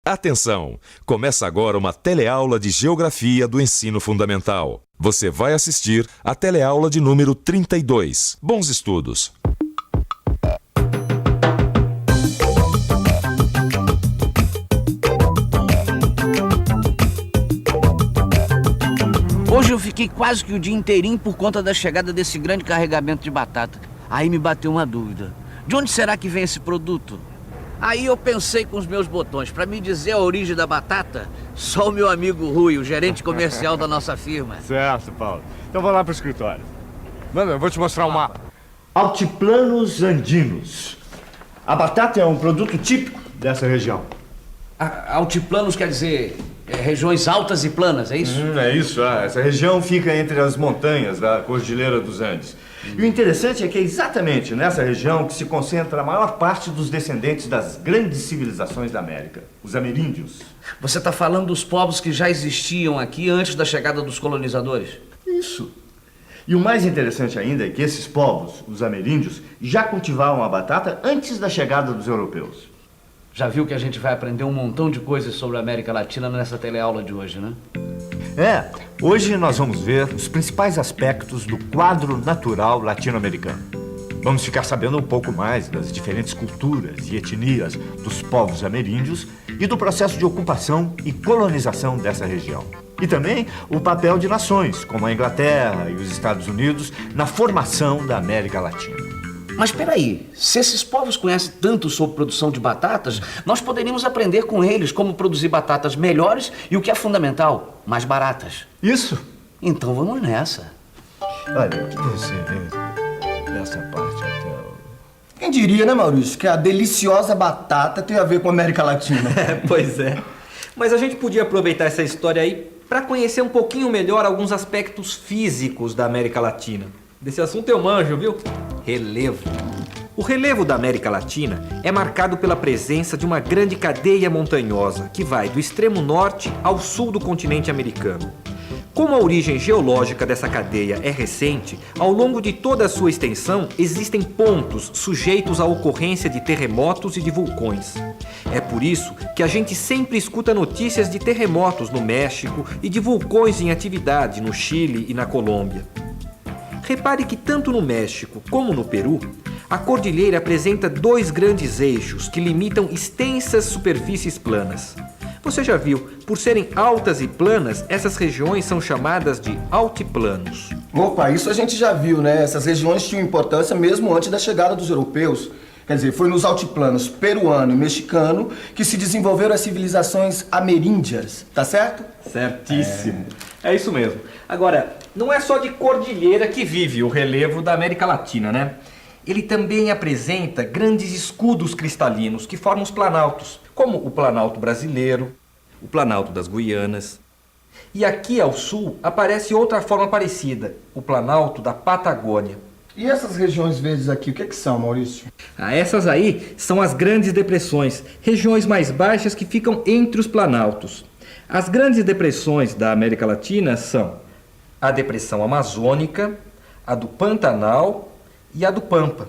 Atenção! Começa agora uma teleaula de Geografia do Ensino Fundamental. Você vai assistir a teleaula de número 32. Bons estudos! Hoje eu fiquei quase que o dia inteirinho por conta da chegada desse grande carregamento de batata. Aí me bateu uma dúvida. De onde será que vem esse produto? Aí eu pensei com os meus botões. Para me dizer a origem da batata, só o meu amigo Rui, o gerente comercial da nossa firma. Certo, Paulo. Então vou lá pro escritório. Mano, eu vou te mostrar um mapa. Altiplanos andinos. A batata é um produto típico dessa região. Altiplanos quer dizer regiões altas e planas, é isso? É isso. Essa região fica entre as montanhas da Cordilheira dos Andes. E o interessante é que é exatamente nessa região que se concentra a maior parte dos descendentes das grandes civilizações da América, os ameríndios. Você está falando dos povos que já existiam aqui antes da chegada dos colonizadores? Isso. E o mais interessante ainda é que esses povos, os ameríndios, já cultivavam a batata antes da chegada dos europeus. Já viu que a gente vai aprender um montão de coisas sobre a América Latina nessa teleaula de hoje, né? Hoje nós vamos ver os principais aspectos do quadro natural latino-americano. Vamos ficar sabendo um pouco mais das diferentes culturas e etnias dos povos ameríndios e do processo de ocupação e colonização dessa região. E também o papel de nações, como a Inglaterra e os Estados Unidos, na formação da América Latina. Mas peraí, se esses povos conhecem tanto sobre produção de batatas, nós poderíamos aprender com eles como produzir batatas melhores e o que é fundamental, mais baratas. Isso. Então vamos nessa. Olha, você vê dessa parte até o... Quem diria, né, Maurício, que a deliciosa batata tem a ver com a América Latina? Pois é. Mas a gente podia aproveitar essa história aí para conhecer um pouquinho melhor alguns aspectos físicos da América Latina. Desse assunto eu manjo, viu? Relevo. O relevo da América Latina é marcado pela presença de uma grande cadeia montanhosa que vai do extremo norte ao sul do continente americano. Como a origem geológica dessa cadeia é recente, ao longo de toda a sua extensão existem pontos sujeitos à ocorrência de terremotos e de vulcões. É por isso que a gente sempre escuta notícias de terremotos no México e de vulcões em atividade no Chile e na Colômbia. Repare que tanto no México como no Peru, a cordilheira apresenta dois grandes eixos que limitam extensas superfícies planas. Você já viu, por serem altas e planas, essas regiões são chamadas de altiplanos. Opa, isso a gente já viu, né? Essas regiões tinham importância mesmo antes da chegada dos europeus. Quer dizer, foi nos altiplanos peruano e mexicano que se desenvolveram as civilizações ameríndias, tá certo? Certíssimo. É isso mesmo. Agora, não é só de cordilheira que vive o relevo da América Latina, né? Ele também apresenta grandes escudos cristalinos que formam os planaltos, como o Planalto Brasileiro, o Planalto das Guianas. E aqui ao sul aparece outra forma parecida, o Planalto da Patagônia. E essas regiões verdes aqui, o que são, Maurício? Essas aí são as grandes depressões, regiões mais baixas que ficam entre os planaltos. As grandes depressões da América Latina são a Depressão Amazônica, a do Pantanal e a do Pampa.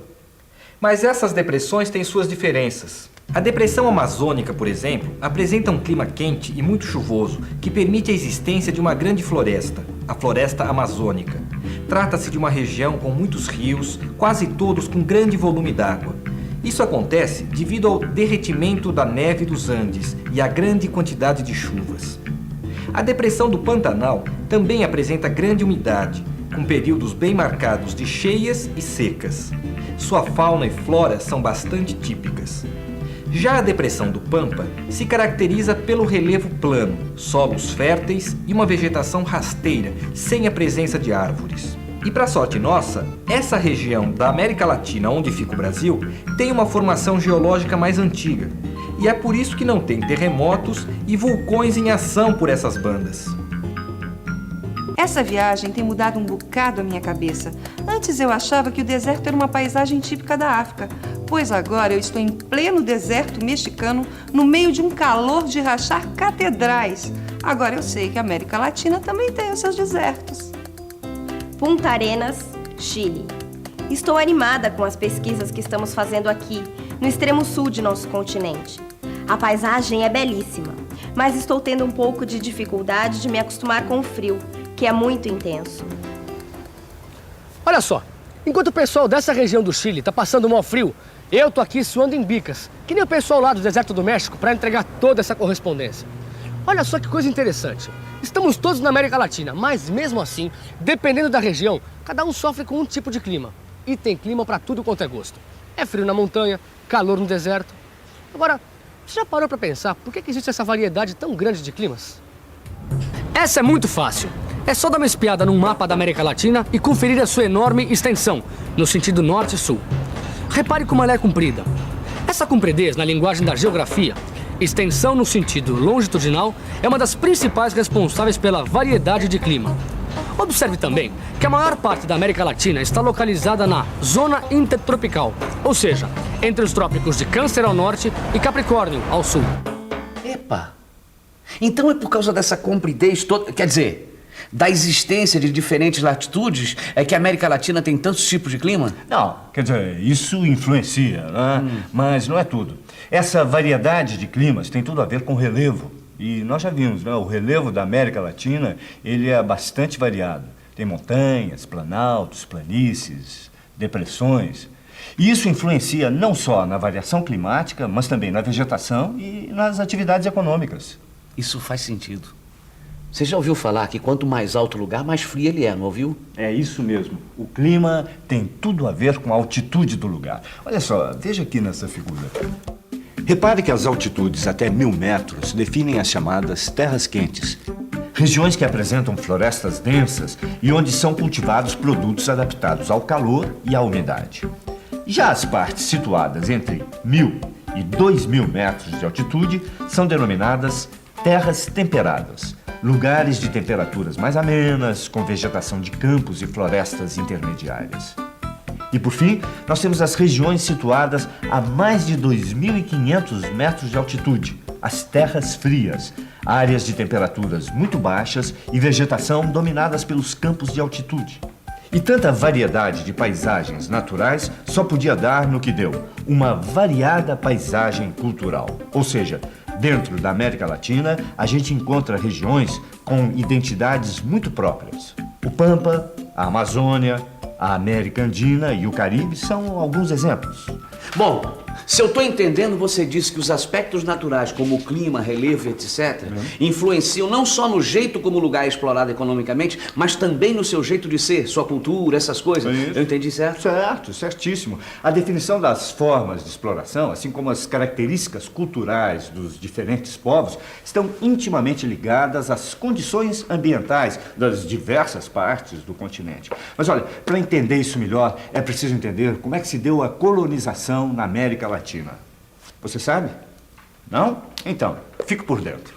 Mas essas depressões têm suas diferenças. A Depressão Amazônica, por exemplo, apresenta um clima quente e muito chuvoso que permite a existência de uma grande floresta, a Floresta Amazônica. Trata-se de uma região com muitos rios, quase todos com grande volume d'água. Isso acontece devido ao derretimento da neve dos Andes e à grande quantidade de chuvas. A Depressão do Pantanal também apresenta grande umidade, com períodos bem marcados de cheias e secas. Sua fauna e flora são bastante típicas. Já a Depressão do Pampa se caracteriza pelo relevo plano, solos férteis e uma vegetação rasteira, sem a presença de árvores. E para sorte nossa, essa região da América Latina onde fica o Brasil tem uma formação geológica mais antiga. E é por isso que não tem terremotos e vulcões em ação por essas bandas. Essa viagem tem mudado um bocado a minha cabeça. Antes eu achava que o deserto era uma paisagem típica da África, pois agora eu estou em pleno deserto mexicano, no meio de um calor de rachar catedrais. Agora eu sei que a América Latina também tem os seus desertos. Punta Arenas, Chile. Estou animada com as pesquisas que estamos fazendo aqui, no extremo sul de nosso continente. A paisagem é belíssima, mas estou tendo um pouco de dificuldade de me acostumar com o frio, que é muito intenso. Olha só, enquanto o pessoal dessa região do Chile tá passando mal frio, eu tô aqui suando em bicas, que nem o pessoal lá do deserto do México, para entregar toda essa correspondência. Olha só que coisa interessante. Estamos todos na América Latina, mas mesmo assim, dependendo da região, cada um sofre com um tipo de clima. E tem clima para tudo quanto é gosto. É frio na montanha, calor no deserto. Agora, você já parou para pensar por que existe essa variedade tão grande de climas? Essa é muito fácil. É só dar uma espiada num mapa da América Latina e conferir a sua enorme extensão, no sentido norte e sul. Repare como ela é comprida. Essa compridez, na linguagem da geografia, extensão no sentido longitudinal, é uma das principais responsáveis pela variedade de clima. Observe também que a maior parte da América Latina está localizada na zona intertropical, ou seja, entre os trópicos de Câncer ao norte e Capricórnio ao sul. Epa! Então é por causa dessa compridez toda, quer dizer, da existência de diferentes latitudes, é que a América Latina tem tantos tipos de clima? Não, quer dizer, isso influencia, né? Mas não é tudo. Essa variedade de climas tem tudo a ver com o relevo. E nós já vimos, né? O relevo da América Latina, ele é bastante variado. Tem montanhas, planaltos, planícies, depressões. E isso influencia não só na variação climática, mas também na vegetação e nas atividades econômicas. Isso faz sentido. Você já ouviu falar que quanto mais alto o lugar, mais frio ele é, não ouviu? É isso mesmo. O clima tem tudo a ver com a altitude do lugar. Olha só, veja aqui nessa figura. Repare que as altitudes até 1000 metros definem as chamadas terras quentes. Regiões que apresentam florestas densas e onde são cultivados produtos adaptados ao calor e à umidade. Já as partes situadas entre 1000 e 2000 metros de altitude são denominadas terras temperadas. Lugares de temperaturas mais amenas, com vegetação de campos e florestas intermediárias. E por fim, nós temos as regiões situadas a mais de 2.500 metros de altitude, as terras frias, áreas de temperaturas muito baixas e vegetação dominadas pelos campos de altitude. E tanta variedade de paisagens naturais só podia dar no que deu, uma variada paisagem cultural, ou seja, dentro da América Latina, a gente encontra regiões com identidades muito próprias. O Pampa, a Amazônia, a América Andina e o Caribe são alguns exemplos. Bom, se eu estou entendendo, você disse que os aspectos naturais, como o clima, relevo, etc., influenciam não só no jeito como o lugar é explorado economicamente, mas também no seu jeito de ser, sua cultura, essas coisas. Eu entendi certo? Certo, certíssimo. A definição das formas de exploração, assim como as características culturais dos diferentes povos, estão intimamente ligadas às condições ambientais das diversas partes do continente. Mas olha, para entender isso melhor, é preciso entender como é que se deu a colonização na América Latina. Você sabe? Não? Então, fique por dentro.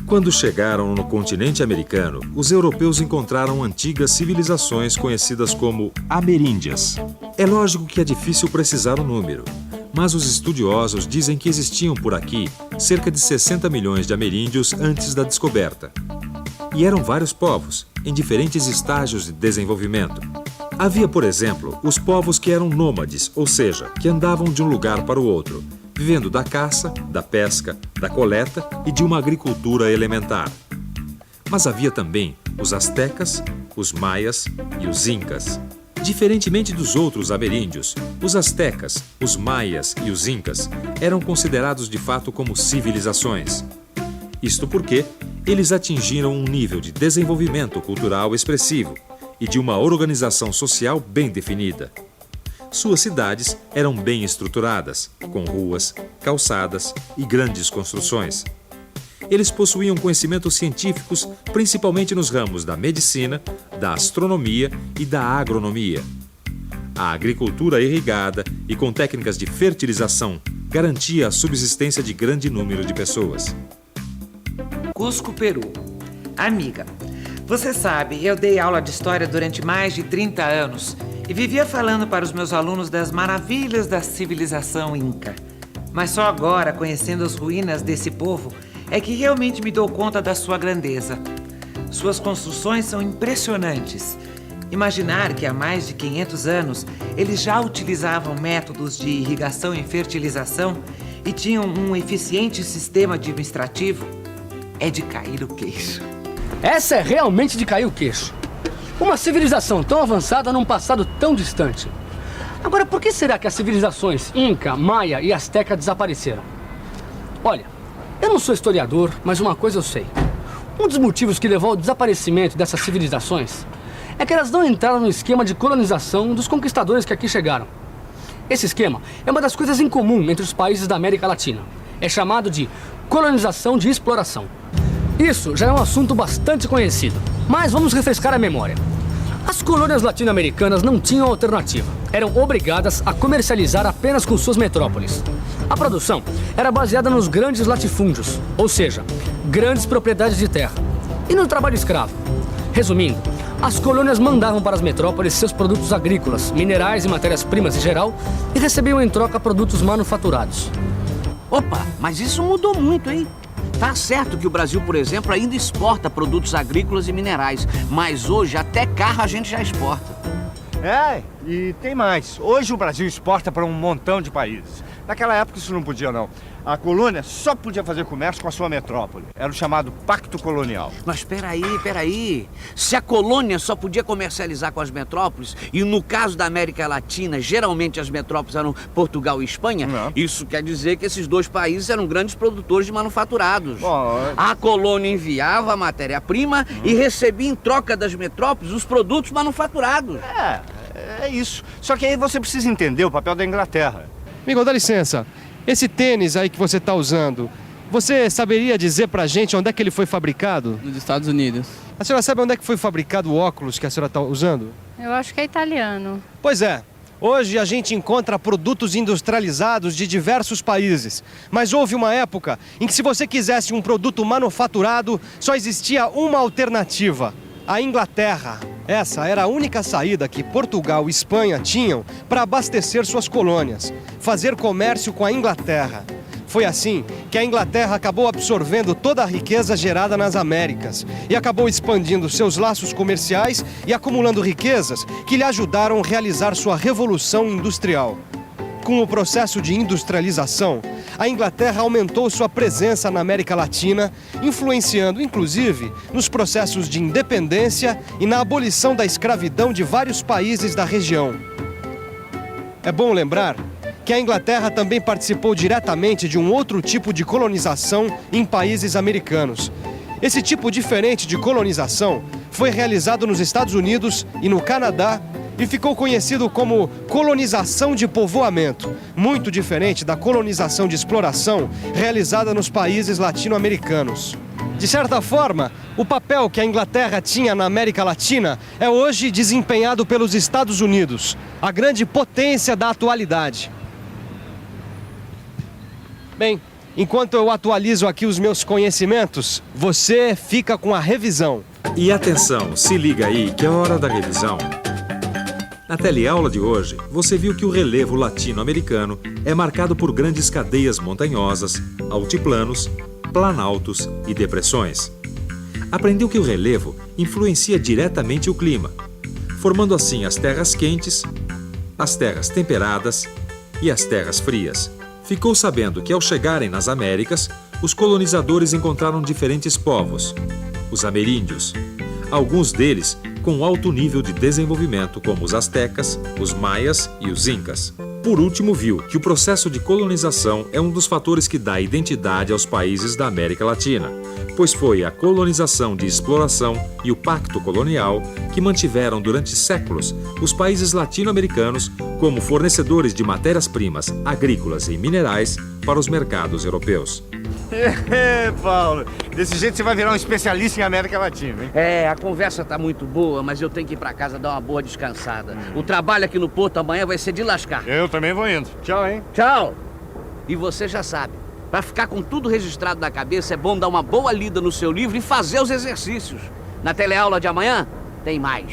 Quando chegaram no continente americano, os europeus encontraram antigas civilizações conhecidas como ameríndias. É lógico que é difícil precisar o número, mas os estudiosos dizem que existiam por aqui cerca de 60 milhões de ameríndios antes da descoberta. E eram vários povos, em diferentes estágios de desenvolvimento. Havia, por exemplo, os povos que eram nômades, ou seja, que andavam de um lugar para o outro, vivendo da caça, da pesca, da coleta e de uma agricultura elementar. Mas havia também os astecas, os maias e os incas. Diferentemente dos outros ameríndios, os astecas, os maias e os incas eram considerados de fato como civilizações. Isto porque eles atingiram um nível de desenvolvimento cultural expressivo e de uma organização social bem definida. Suas cidades eram bem estruturadas, com ruas, calçadas e grandes construções. Eles possuíam conhecimentos científicos, principalmente nos ramos da medicina, da astronomia e da agronomia. A agricultura irrigada e com técnicas de fertilização garantia a subsistência de grande número de pessoas. Cusco, Peru. Amiga, você sabe, eu dei aula de história durante mais de 30 anos e vivia falando para os meus alunos das maravilhas da civilização inca. Mas só agora, conhecendo as ruínas desse povo, é que realmente me dou conta da sua grandeza. Suas construções são impressionantes. Imaginar que há mais de 500 anos eles já utilizavam métodos de irrigação e fertilização e tinham um eficiente sistema administrativo é de cair o queixo. Essa é realmente de cair o queixo. Uma civilização tão avançada num passado tão distante. Agora, por que será que as civilizações Inca, Maia e Azteca desapareceram? Olha, eu não sou historiador, mas uma coisa eu sei. Um dos motivos que levou ao desaparecimento dessas civilizações é que elas não entraram no esquema de colonização dos conquistadores que aqui chegaram. Esse esquema é uma das coisas em comum entre os países da América Latina. É chamado de colonização de exploração. Isso já é um assunto bastante conhecido, mas vamos refrescar a memória. As colônias latino-americanas não tinham alternativa. Eram obrigadas a comercializar apenas com suas metrópoles. A produção era baseada nos grandes latifúndios, ou seja, grandes propriedades de terra, e no trabalho escravo. Resumindo, as colônias mandavam para as metrópoles seus produtos agrícolas, minerais e matérias-primas em geral, e recebiam em troca produtos manufaturados. Opa, mas isso mudou muito, hein? Tá certo que o Brasil, por exemplo, ainda exporta produtos agrícolas e minerais, mas hoje até carro a gente já exporta. É, e tem mais. Hoje o Brasil exporta para um montão de países. Naquela época isso não podia, não. A colônia só podia fazer comércio com a sua metrópole. Era o chamado Pacto Colonial. Mas peraí. Se a colônia só podia comercializar com as metrópoles, e no caso da América Latina, geralmente as metrópoles eram Portugal e Espanha, isso quer dizer que esses dois países eram grandes produtores de manufaturados. A colônia enviava a matéria-prima e recebia em troca das metrópoles os produtos manufaturados. É isso. Só que aí você precisa entender o papel da Inglaterra. Amigo, dá licença. Esse tênis aí que você está usando, você saberia dizer pra gente onde é que ele foi fabricado? Nos Estados Unidos. A senhora sabe onde é que foi fabricado o óculos que a senhora está usando? Eu acho que é italiano. Pois é. Hoje a gente encontra produtos industrializados de diversos países. Mas houve uma época em que se você quisesse um produto manufaturado, só existia uma alternativa: a Inglaterra. Essa era a única saída que Portugal e Espanha tinham para abastecer suas colônias, fazer comércio com a Inglaterra. Foi assim que a Inglaterra acabou absorvendo toda a riqueza gerada nas Américas e acabou expandindo seus laços comerciais e acumulando riquezas que lhe ajudaram a realizar sua revolução industrial. Com o processo de industrialização, a Inglaterra aumentou sua presença na América Latina, influenciando, inclusive, nos processos de independência e na abolição da escravidão de vários países da região. É bom lembrar que a Inglaterra também participou diretamente de um outro tipo de colonização em países americanos. Esse tipo diferente de colonização foi realizado nos Estados Unidos e no Canadá e ficou conhecido como colonização de povoamento, muito diferente da colonização de exploração realizada nos países latino-americanos. De certa forma, o papel que a Inglaterra tinha na América Latina é hoje desempenhado pelos Estados Unidos, a grande potência da atualidade. Bem, enquanto eu atualizo aqui os meus conhecimentos, você fica com a revisão. E atenção, se liga aí que é hora da revisão. Na teleaula de hoje, você viu que o relevo latino-americano é marcado por grandes cadeias montanhosas, altiplanos, planaltos e depressões. Aprendeu que o relevo influencia diretamente o clima, formando assim as terras quentes, as terras temperadas e as terras frias. Ficou sabendo que ao chegarem nas Américas, os colonizadores encontraram diferentes povos, os ameríndios, alguns deles com alto nível de desenvolvimento, como os astecas, os maias e os incas. Por último, viu que o processo de colonização é um dos fatores que dá identidade aos países da América Latina, pois foi a colonização de exploração e o pacto colonial que mantiveram durante séculos os países latino-americanos como fornecedores de matérias-primas agrícolas e minerais para os mercados europeus. Paulo, desse jeito você vai virar um especialista em América Latina, hein? É, a conversa tá muito boa, mas eu tenho que ir pra casa dar uma boa descansada. O trabalho aqui no Porto amanhã vai ser de lascar. Eu também vou indo. Tchau, hein? Tchau! E você já sabe, pra ficar com tudo registrado na cabeça, é bom dar uma boa lida no seu livro e fazer os exercícios. Na teleaula de amanhã, tem mais.